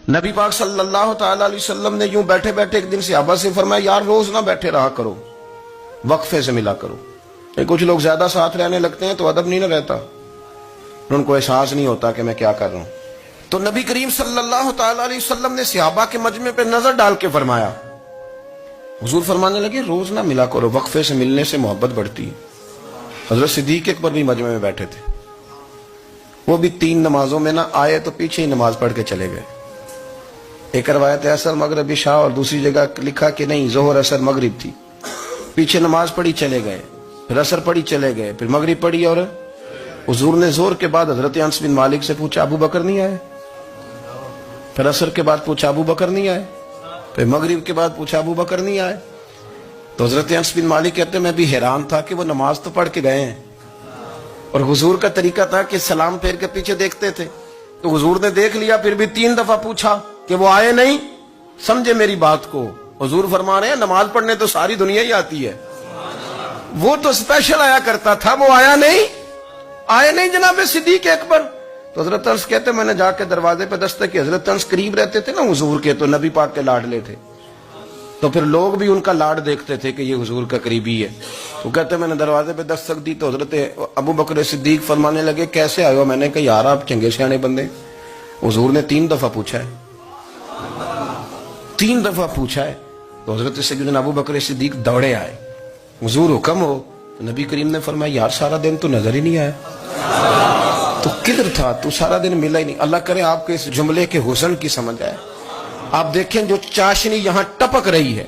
نبی پاک صلی اللہ تعالی علیہ وسلم نے یوں بیٹھے بیٹھے ایک دن صحابہ سے فرمایا یار روز نہ بیٹھے رہا کرو، وقفے سے ملا کرو۔ کچھ لوگ زیادہ ساتھ رہنے لگتے ہیں تو ادب نہیں نہ رہتا، ان کو احساس نہیں ہوتا کہ میں کیا کر رہا ہوں۔ تو نبی کریم صلی اللہ تعالی علیہ وسلم نے صحابہ کے مجمع پہ نظر ڈال کے فرمایا، حضور فرمانے لگے روز نہ ملا کرو، وقفے سے ملنے سے محبت بڑھتی ہے۔ حضرت صدیق اکبر بھی مجمع میں بیٹھے تھے، وہ بھی 3 نمازوں میں نہ آئے تو پیچھے ہی نماز پڑھ کے چلے گئے۔ ایک روایت ہے عصر مغرب عشاء، اور دوسری جگہ لکھا کہ نہیں ظہر عصر مغرب تھی، پیچھے نماز پڑھی چلے گئے، پھر عصر پڑھی چلے گئے، پھر مغرب پڑھی، اور حضور نے ظہر کے بعد حضرت انس بن مالک سے پوچھا ابو بکر نہیں آئے؟ پھر عصر کے بعد پوچھا ابو بکر نہیں آئے؟ پھر مغرب کے بعد پوچھا ابو بکر نہیں آئے؟ تو حضرت انس بن مالک کہتے ہیں میں بھی حیران تھا کہ وہ نماز تو پڑھ کے گئے ہیں، اور حضور کا طریقہ تھا کہ سلام پھیر کے پیچھے دیکھتے تھے، تو حضور نے دیکھ لیا، پھر بھی 3 دفعہ پوچھا کہ وہ آئے نہیں؟ سمجھے میری بات کو؟ حضور فرما رہے ہیں نماز پڑھنے تو ساری دنیا ہی آتی ہے، وہ تو اسپیشل آیا کرتا تھا، وہ آیا نہیں؟ آئے نہیں جناب صدیق اکبر؟ تو حضرت انس کہتے ہیں میں نے جا کے دروازے پہ دستک کی، حضرت انس قریب رہتے تھے نا حضور کے، تو نبی پاک کے لاڈلے تھے، تو پھر لوگ بھی ان کا لاڈ دیکھتے تھے کہ یہ حضور کا قریبی ہے۔ تو کہتے ہیں میں نے دروازے پہ دستک دی تو حضرت ابو بکر صدیق فرمانے لگے کیسے آئے ہو؟ میں نے کہا یار آپ چنگے سیانے بندے، حضور نے 3 دفعہ پوچھا ہے، 3 دفعہ پوچھا ہے۔ تو حضرت سیدنا ابو بکر صدیق دوڑے آئے، حضور حکم ہو؟ تو نبی کریم نے فرمایا یار سارا دن تو نظر ہی نہیں آیا، تو کدھر تھا تو؟ سارا دن ملا ہی نہیں۔ اللہ کرے آپ کے اس جملے کے حسن کی سمجھ آئے۔ آپ دیکھیں جو چاشنی یہاں ٹپک رہی ہے،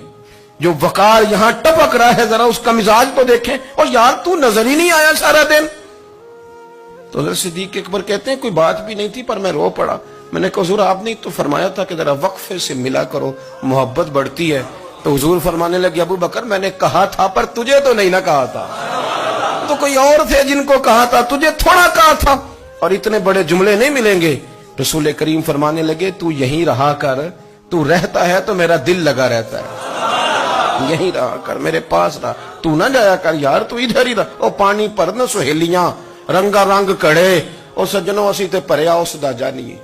جو وقار یہاں ٹپک رہا ہے، ذرا اس کا مزاج تو دیکھیں، اور یار تو نظر ہی نہیں آیا سارا دن۔ تو حضرت صدیق اکبر کہتے ہیں کوئی بات بھی نہیں تھی پر میں رو پڑا۔ میں نے کہا حضور آپ نے تو فرمایا تھا کہ ذرا وقفے سے ملا کرو، محبت بڑھتی ہے۔ تو حضور فرمانے لگے ابو بکر میں نے کہا تھا پر تجھے تو نہیں نہ کہا تھا، تو کوئی اور تھے جن کو کہا تھا، تجھے تھوڑا کہا تھا، اور اتنے بڑے جملے نہیں ملیں گے۔ رسول کریم فرمانے لگے تو یہیں رہا کر، تو رہتا ہے تو میرا دل لگا رہتا ہے، یہیں رہا کر، میرے پاس رہا، تو نہ جایا کر یار، تو ادھر ہی رہا۔ او پانی پر نہ سہیلیاں رنگا رنگ کڑے، او سجنوں اسی تے پریا اس دا جانیے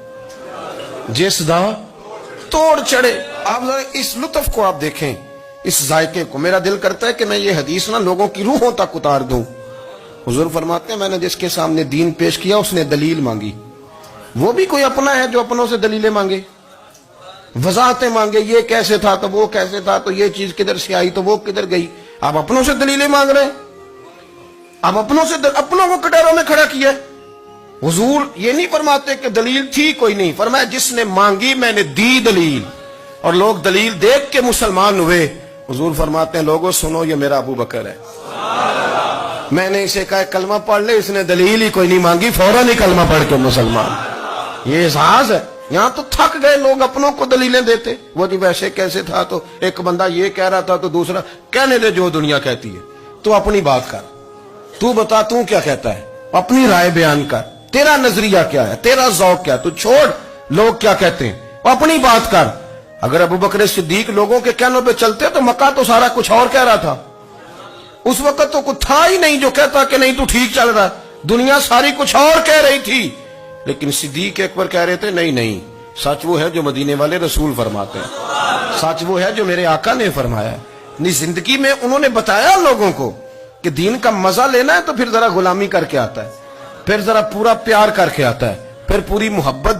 جس دا توڑ چڑھے۔ آپ ذرا اس لطف کو آپ دیکھیں، اس ذائقے کو۔ میرا دل کرتا ہے کہ میں یہ حدیث نہ لوگوں کی روحوں تک اتار دوں۔ حضور فرماتے ہیں میں نے جس کے سامنے دین پیش کیا اس نے دلیل مانگی، وہ بھی کوئی اپنا ہے جو اپنوں سے دلیلیں مانگے، وضاحتیں مانگے، یہ کیسے تھا تو وہ کیسے تھا، تو یہ چیز کدھر سے آئی تو وہ کدھر گئی۔ آپ اپنوں سے دلیلیں مانگ رہے ہیں، آپ اپنوں سے اپنوں کو کٹوروں میں کھڑا کیا۔ حضور یہ نہیں فرماتے کہ دلیل تھی کوئی نہیں، فرمایا جس نے مانگی میں نے دی دلیل، اور لوگ دلیل دیکھ کے مسلمان ہوئے۔ حضور فرماتے ہیں لوگوں سنو یہ میرا ابو بکر ہے، میں نے اسے کہا کلمہ پڑھ لے، اس نے دلیل ہی کوئی نہیں مانگی، فوراً ہی کلمہ پڑھ کے مسلمان۔ یہ احساس ہے۔ یہاں تو تھک گئے لوگ اپنوں کو دلیلیں دیتے، وہ جی ویسے کیسے تھا، تو ایک بندہ یہ کہہ رہا تھا تو دوسرا کہنے دے جو دنیا کہتی ہے، تو اپنی بات کر، تو بتا تو کیا کہتا ہے، اپنی رائے بیان کر، تیرا نظریہ کیا ہے، تیرا ذوق کیا ہے، تو چھوڑ لوگ کیا کہتے ہیں، اپنی بات کر۔ اگر ابو بکر صدیق لوگوں کے کہنوں پہ چلتے تو مکہ تو سارا کچھ اور کہہ رہا تھا، اس وقت تو کچھ تھا ہی نہیں جو کہتا کہ نہیں تو ٹھیک چل رہا، دنیا ساری کچھ اور کہہ رہی تھی، لیکن صدیق اکبر کہہ رہے تھے نہیں نہیں، سچ وہ ہے جو مدینے والے رسول فرماتے ہیں، سچ وہ ہے جو میرے آقا نے فرمایا ہے۔ اپنی زندگی میں انہوں نے بتایا لوگوں کو کہ دین کا مزہ لینا ہے تو پھر ذرا غلامی کر کے آتا ہے، پھر ذرا پورا پیار کر کے آتا ہے، پھر پوری محبت